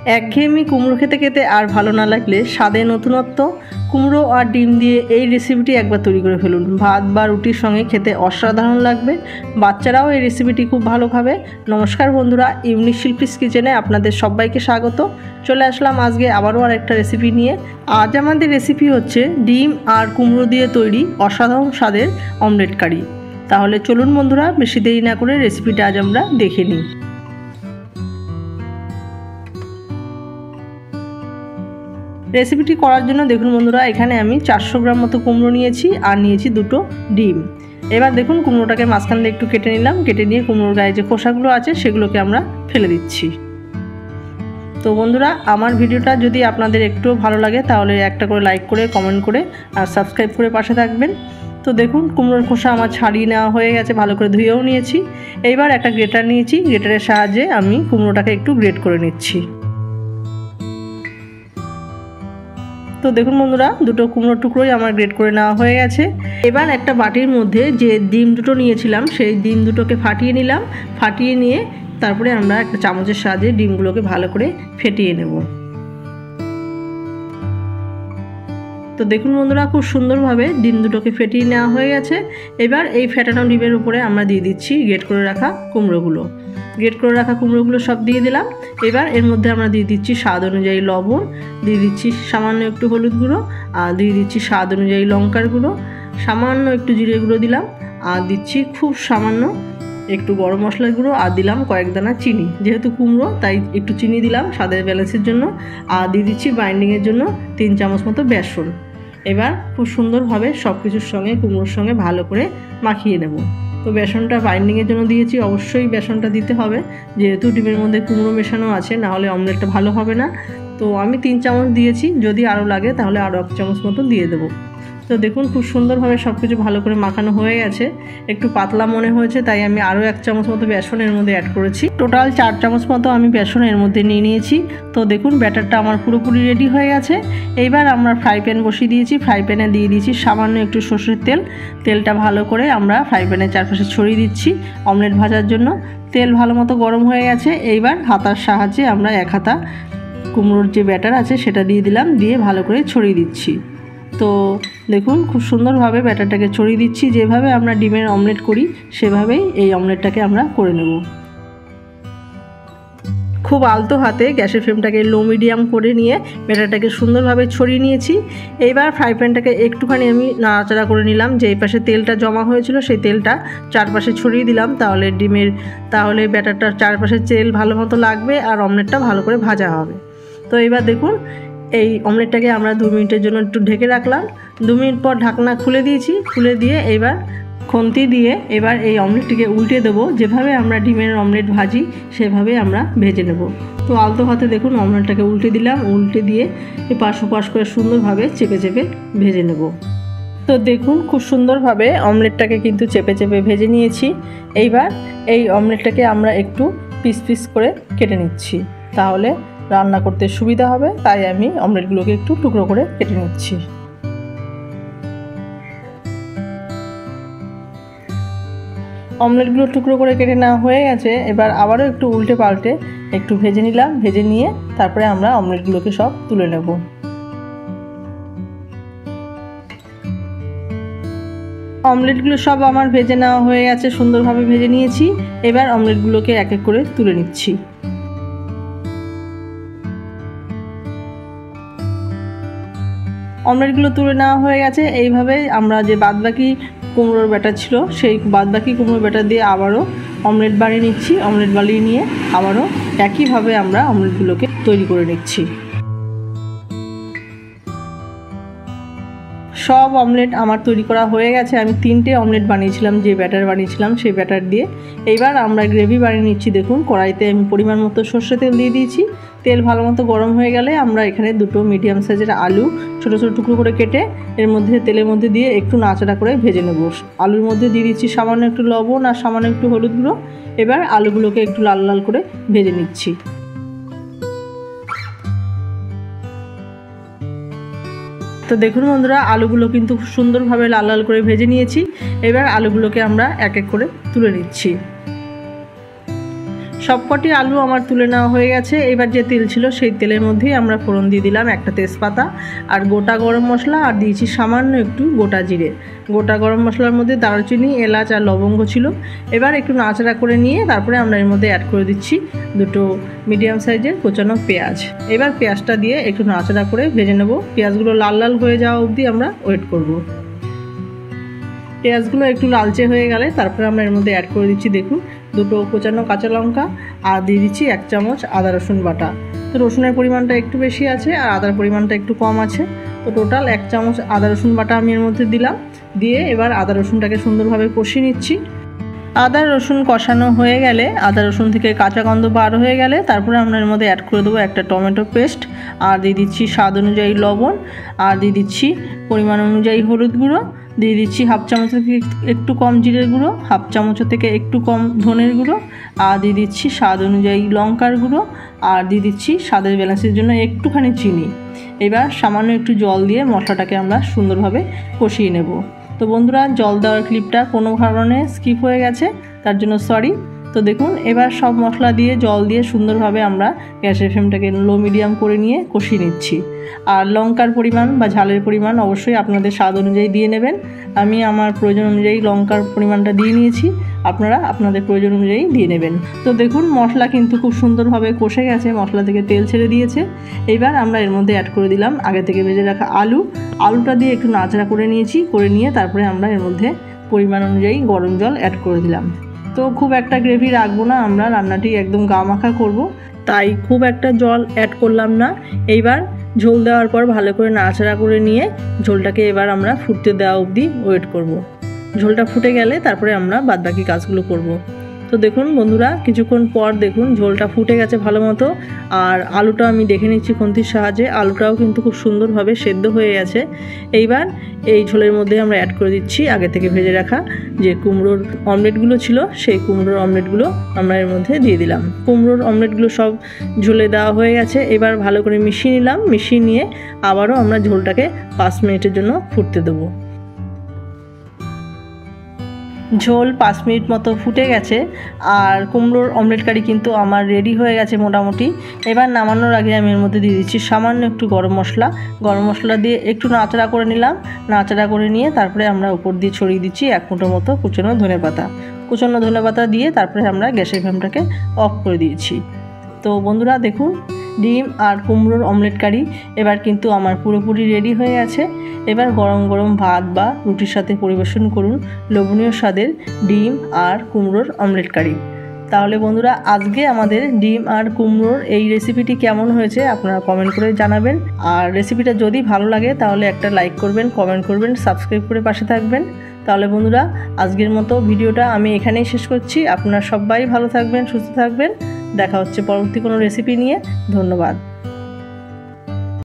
একঘেয়েমি কুমড়ো খেতে খেতে আর ভালো না লাগলে স্বাদে নতুনত্ব কুমড়ো আর ডিম দিয়ে এই রেসিপিটি একবার তৈরি করে ফেলুন। ভাত বা রুটির সঙ্গে খেতে অসাধারণ লাগবে। বাচ্চারাও এই রেসিপিটি খুব ভালো খাবে। নমস্কার বন্ধুরা, ইউনিক শিল্পীস কিচেনে আপনাদের সবাইকে স্বাগত। চলে আসলাম আজকে আবারও আরেকটা রেসিপি নিয়ে। আজ আমাদের রেসিপি হচ্ছে ডিম আর কুমড়ো দিয়ে তৈরি অসাধারণ স্বাদের অমলেট কারি। তাহলে চলুন বন্ধুরা, বেশি দেরি না করে রেসিপিটা আজ আমরা দেখে নিই। রেসিপিটি করার জন্য দেখুন বন্ধুরা, এখানে আমি 400 গ্রাম মতো কুমড়ো নিয়েছি আর নিয়েছি দুটো ডিম। এবার দেখুন কুমড়োটাকে মাঝখান দিয়ে একটু কেটে নিলাম। কেটে নিয়ে কুমড়োর গায়ে যে খোসাগুলো আছে সেগুলোকে আমরা ফেলে দিচ্ছি। তো বন্ধুরা, আমার ভিডিওটা যদি আপনাদের একটু ভালো লাগে তাহলে একটা করে লাইক করে, কমেন্ট করে আর সাবস্ক্রাইব করে পাশে থাকবেন। তো দেখুন কুমড়োর খোসা আমার ছাড়িয়ে নেওয়া হয়ে গেছে, ভালো করে ধুয়েও নিয়েছি। এইবার একটা গ্রেটার নিয়েছি, গ্রেটারের সাহায্যে আমি কুমড়োটাকে একটু গ্রেট করে নিচ্ছি। তো দেখুন বন্ধুরা, দুটো কুমড়োর টুকরোই আমার গ্রেট করে নেওয়া হয়ে গেছে। এবার একটা বাটির মধ্যে যে ডিম দুটো নিয়েছিলাম সেই ডিম দুটোকে ফাটিয়ে নিলাম। ফাটিয়ে নিয়ে তারপরে আমরা একটা চামচের সাহায্যে ডিমগুলোকে ভালো করে ফেটিয়ে নেব। তো দেখুন বন্ধুরা, খুব সুন্দরভাবে ডিম দুটোকে ফেটিয়ে নেওয়া হয়ে গেছে। এবার এই ফেটানো ডিমের উপরে আমরা দিয়ে দিচ্ছি গ্রেট করে রাখা কুমড়োগুলো। গ্রেট করে রাখা কুমড়োগুলো সব দিয়ে দিলাম। এবার এর মধ্যে আমরা দিয়ে দিচ্ছি স্বাদ অনুযায়ী লবণ, দিয়ে দিচ্ছি সামান্য একটু হলুদ গুঁড়ো, আর দিয়ে দিচ্ছি স্বাদ অনুযায়ী লঙ্কার গুঁড়ো, সামান্য একটু জিরে গুঁড়ো দিলাম, আর দিচ্ছি খুব সামান্য একটু গরম মশলার গুঁড়ো, আর দিলাম কয়েক দানা চিনি। যেহেতু কুমড়ো তাই একটু চিনি দিলাম স্বাদের ব্যালেন্সের জন্য। আর দিয়ে দিচ্ছি বাইন্ডিংয়ের জন্য 3 চামচ মতো বেসন। এবার খুব সুন্দরভাবে সব কিছুর সঙ্গে কুমড়োর সঙ্গে ভালো করে মাখিয়ে নেব। তো বেসনটা বাইন্ডিংয়ের জন্য দিয়েছি, অবশ্যই বেসনটা দিতে হবে যেহেতু ডিমের মধ্যে কুমড়ো মেশানো আছে, না হলে অমলেটটা ভালো হবে না। তো আমি 3 চামচ দিয়েছি, যদি আরও লাগে তাহলে আরও 1 চামচ মতো দিয়ে দেবো। তো দেখুন খুব সুন্দরভাবে সব কিছু ভালো করে মাখানো হয়ে গেছে। একটু পাতলা মনে হয়েছে তাই আমি আরও 1 চামচ মতো বেসন এর মধ্যে অ্যাড করেছি। টোটাল 4 চামচ মতো আমি বেসন এর মধ্যে নিয়ে নিয়েছি। তো দেখুন ব্যাটারটা আমার পুরোপুরি রেডি হয়ে গেছে। এইবার আমরা ফ্রাই প্যান বসিয়ে দিয়েছি। ফ্রাই প্যানে দিয়ে দিয়েছি সামান্য একটু সরষের তেল। তেলটা ভালো করে আমরা ফ্রাই প্যানের চারপাশে ছড়িয়ে দিচ্ছি অমলেট ভাজার জন্য। তেল ভালো মতো গরম হয়ে গেছে। এইবার হাতার সাহায্যে আমরা 1 হাতা কুমড়োর যে ব্যাটার আছে সেটা দিয়ে দিলাম, দিয়ে ভালো করে ছড়িয়ে দিচ্ছি। তো দেখুন খুব সুন্দরভাবে ব্যাটারটাকে ছড়িয়ে দিচ্ছি। যেভাবে আমরা ডিমের অমলেট করি সেভাবেই এই অমলেটটাকে আমরা করে নেব। খুব আলতো হাতে গ্যাসের ফ্লেমটাকে লো মিডিয়াম করে নিয়ে ব্যাটারটাকে সুন্দরভাবে ছড়িয়ে নিয়েছি। এইবার ফ্রাই প্যানটাকে একটুখানি আমি নাড়াচাড়া করে নিলাম। যে পাশে তেলটা জমা হয়েছিল সেই তেলটা চারপাশে ছড়িয়ে দিলাম, তাহলে ব্যাটারটার চারপাশে তেল ভালো মতো লাগবে আর অমলেটটা ভালো করে ভাজা হবে। তো এবার দেখুন এই অমলেটটাকে আমরা 2 মিনিটের জন্য একটু ঢেকে রাখলাম। 2 মিনিট পর ঢাকনা খুলে দিয়েছি। খুলে দিয়ে এবার খুন্তি দিয়ে এবার এই অমলেটটিকে উল্টে দেবো। যেভাবে আমরা ডিমের অমলেট ভাজি সেভাবে আমরা ভেজে নেব। তো আলতো হাতে দেখুন অমলেটটাকে উল্টে দিলাম। উল্টে দিয়ে এপাশ ওপাশ করে সুন্দরভাবে চেপে চেপে ভেজে নেব। তো দেখুন খুব সুন্দরভাবে অমলেটটাকে কিন্তু চেপে চেপে ভেজে নিয়েছি। এইবার এই অমলেটটাকে আমরা একটু পিস পিস করে কেটে নিচ্ছি, তাহলে রান্না করতে সুবিধা হবে। তাই আমি অমলেটগুলোকে একটু টুকরো করে কেটে নিচ্ছি। অমলেটগুলো টুকরো করে কেটে নেওয়া হয়ে গেছে। এবার আবারও একটু উল্টে পাল্টে একটু ভেজে নিলাম। ভেজে নিয়ে তারপরে আমরা অমলেটগুলোকে সব তুলে নেব। অমলেটগুলো সব আমার ভেজে নেওয়া হয়ে গেছে, সুন্দরভাবে ভেজে নিয়েছি। এবার অমলেটগুলোকে এক এক করে তুলে নিচ্ছি। অমলেটগুলো তুলে নেওয়া হয়ে গেছে। এইভাবে আমরা যে বাদবাকি কুমড়োর ব্যাটার ছিল সেই বাদবাকি কুমড়োর ব্যাটার দিয়ে আবারও অমলেট বানিয়ে নিচ্ছি। অমলেট বানিয়ে নিয়ে আবারও একইভাবে আমরা অমলেটগুলোকে তৈরি করে নিচ্ছি। সব অমলেট আমার তৈরি করা হয়ে গেছে। আমি 3টে অমলেট বানিয়েছিলাম, যে ব্যাটার বানিয়েছিলাম সেই ব্যাটার দিয়ে। এইবার আমরা গ্রেভি বানিয়ে নিচ্ছি। দেখুন কড়াইতে আমি পরিমাণ মতো সর্ষে তেল দিয়ে দিয়েছি। তেল ভালো মতো গরম হয়ে গেলে আমরা এখানে 2 মিডিয়াম সাইজের আলু ছোটো ছোটো টুকরো করে কেটে এর মধ্যে তেলের মধ্যে দিয়ে একটু নাড়াচাড়া করে ভেজে নেব। আলুর মধ্যে দিয়ে দিচ্ছি সামান্য একটু লবণ আর সামান্য একটু হলুদ গুঁড়ো। এবার আলুগুলোকে একটু লাল লাল করে ভেজে নিচ্ছি। তো দেখুন বন্ধুরা, আলুগুলো কিন্তু খুব সুন্দরভাবে লাল লাল করে ভেজে নিয়েছি। এবার আলুগুলোকে আমরা এক এক করে তুলে নিচ্ছি। সবকটি আলু আমার তুলে নেওয়া হয়ে গেছে। এবার যে তেল ছিল সেই তেলের মধ্যেই আমরা ফোড়ন দিয়ে দিলাম একটা তেজপাতা আর গোটা গরম মশলা, আর দিয়েছি সামান্য একটু গোটা জিরে। গোটা গরম মশলার মধ্যে দারুচিনি, এলাচ আর লবঙ্গ ছিল। এবার একটু নাড়াচাড়া করে নিয়ে তারপরে আমরা এর মধ্যে অ্যাড করে দিচ্ছি দুটো মিডিয়াম সাইজের কোচানো পেঁয়াজ। এবার পেঁয়াজটা দিয়ে একটু নাড়াচাড়া করে ভেজে নেব। পেঁয়াজগুলো লাল লাল হয়ে যাওয়া অবধি আমরা ওয়েট করব। পেঁয়াজগুলো একটু লালচে হয়ে গেলে তারপরে আমরা এর মধ্যে অ্যাড করে দিচ্ছি দেখুন দুটো কোচানো কাঁচা লঙ্কা, আর দিয়ে দিচ্ছি 1 চামচ আদা রসুন বাটা। তো রসুনের পরিমাণটা একটু বেশি আছে আর আদার পরিমাণটা একটু কম আছে, তো টোটাল 1 চামচ আদা রসুন বাটা আমি এর মধ্যে দিলাম। দিয়ে এবার আদা রসুনটাকে সুন্দরভাবে কষিয়ে নিচ্ছি। আদা রসুন কষানো হয়ে গেলে, আদা রসুন থেকে কাঁচা গন্ধ বার হয়ে গেলে তারপরে আমরা এর মধ্যে অ্যাড করে দেবো একটা টমেটো পেস্ট, আর দিয়ে দিচ্ছি স্বাদ অনুযায়ী লবণ, আর দিয়ে দিচ্ছি পরিমাণ অনুযায়ী হলুদ গুঁড়ো, দিয়ে দিচ্ছি 1/2 চামচ থেকে একটু কম জিরের গুঁড়ো, 1/2 চামচ থেকে একটু কম ধনের গুঁড়ো, আর দিয়ে দিচ্ছি স্বাদ অনুযায়ী লঙ্কার গুঁড়ো, আর দিয়ে দিচ্ছি স্বাদের ব্যালেন্সের জন্য একটুখানি চিনি। এবার সামান্য একটু জল দিয়ে মশলাটাকে আমরা সুন্দরভাবে কষিয়ে নেব। তো বন্ধুরা, জল দেওয়ার ক্লিপটা কোনো কারণে স্কিপ হয়ে গেছে, তার জন্য সরি। তো দেখুন এবার সব মশলা দিয়ে জল দিয়ে সুন্দরভাবে আমরা গ্যাসের ফ্লেমটাকে লো মিডিয়াম করে নিয়ে কষিয়ে নিচ্ছি। আর লঙ্কার পরিমাণ বা ঝালের পরিমাণ অবশ্যই আপনাদের স্বাদ অনুযায়ী দিয়ে নেবেন। আমি আমার প্রয়োজন অনুযায়ী লঙ্কার পরিমাণটা দিয়ে নিয়েছি, আপনারা আপনাদের প্রয়োজন অনুযায়ী দিয়ে নেবেন। তো দেখুন মশলা কিন্তু খুব সুন্দরভাবে কষে গেছে, মশলা থেকে তেল ছেড়ে দিয়েছে। এবার আমরা এর মধ্যে অ্যাড করে দিলাম আগে থেকে ভেজে রাখা আলুটা দিয়ে একটু নাড়াচাড়া করে নিয়েছি, করে নিয়ে তারপরে আমরা এর মধ্যে পরিমাণ অনুযায়ী গরম জল অ্যাড করে দিলাম। তো খুব একটা গ্রেভি রাখবো না, আমরা রান্নাটি একদম গামাখা করব, তাই খুব একটা জল অ্যাড করলাম না। এইবার ঝোল দেওয়ার পর ভালো করে নাড়াচাড়া করে নিয়ে ঝোলটাকে এবার আমরা ফুটতে দেওয়া অবধি ওয়েট করব। ঝোলটা ফুটে গেলে তারপরে আমরা বাদবাকি কাজগুলো করব। তো দেখুন বন্ধুরা, কিছুক্ষণ পর দেখুন ঝোলটা ফুটে গেছে ভালো মতো, আর আলুটা আমি দেখে নিচ্ছি খুন্তির সাহায্যে, আলুটাও কিন্তু খুব সুন্দরভাবে সেদ্ধ হয়ে গেছে। এইবার এই ঝোলের মধ্যে আমরা অ্যাড করে দিচ্ছি আগে থেকে ভেজে রাখা যে কুমড়োর অমলেটগুলো ছিল, সেই কুমড়োর অমলেটগুলো আমরা এর মধ্যে দিয়ে দিলাম। কুমড়োর অমলেটগুলো সব ঝোলে দেওয়া হয়ে গেছে। এবার ভালো করে মিশিয়ে নিলাম, মিশিয়ে নিয়ে আবারও আমরা ঝোলটাকে 5 মিনিটের জন্য ফুটতে দেবো। ঝোল 5 মিনিট মতো ফুটে গেছে আর কুমড়োর অমলেট কারি কিন্তু আমার রেডি হয়ে গেছে মোটামুটি। এবার নামানোর আগে আমি এর মধ্যে দিয়ে দিচ্ছি সামান্য একটু গরম মশলা দিয়ে একটু নাড়াচাড়া করে নিলাম। নাড়াচাড়া করে নিয়ে তারপরে আমরা উপর দিয়ে ছড়িয়ে দিচ্ছি 1 মুঠো মতো কুচনো ধনেপাতা দিয়ে তারপরে আমরা গ্যাসের ফ্লেমটাকে অফ করে দিয়েছি। তো বন্ধুরা দেখুন, ডিম আর কুমড়োর অমলেট কারি এবার কিন্তু আমার পুরোপুরি রেডি হয়ে আছে। এবার গরম গরম ভাত বা রুটির সাথে পরিবেশন করুন লোভনীয় স্বাদের ডিম আর কুমড়োর অমলেট কারি। তাহলে বন্ধুরা, আজকে আমাদের ডিম আর কুমড়োর এই রেসিপিটি কেমন হয়েছে আপনারা কমেন্ট করে জানাবেন। আর রেসিপিটা যদি ভালো লাগে তাহলে একটা লাইক করবেন, কমেন্ট করবেন, সাবস্ক্রাইব করে পাশে থাকবেন। তাহলে বন্ধুরা, আজকের মতো ভিডিওটা আমি এখানেই শেষ করছি। আপনারা সবাই ভালো থাকবেন, সুস্থ থাকবেন। দেখা হচ্ছে পরবর্তী কোনো রেসিপি নিয়ে। ধন্যবাদ।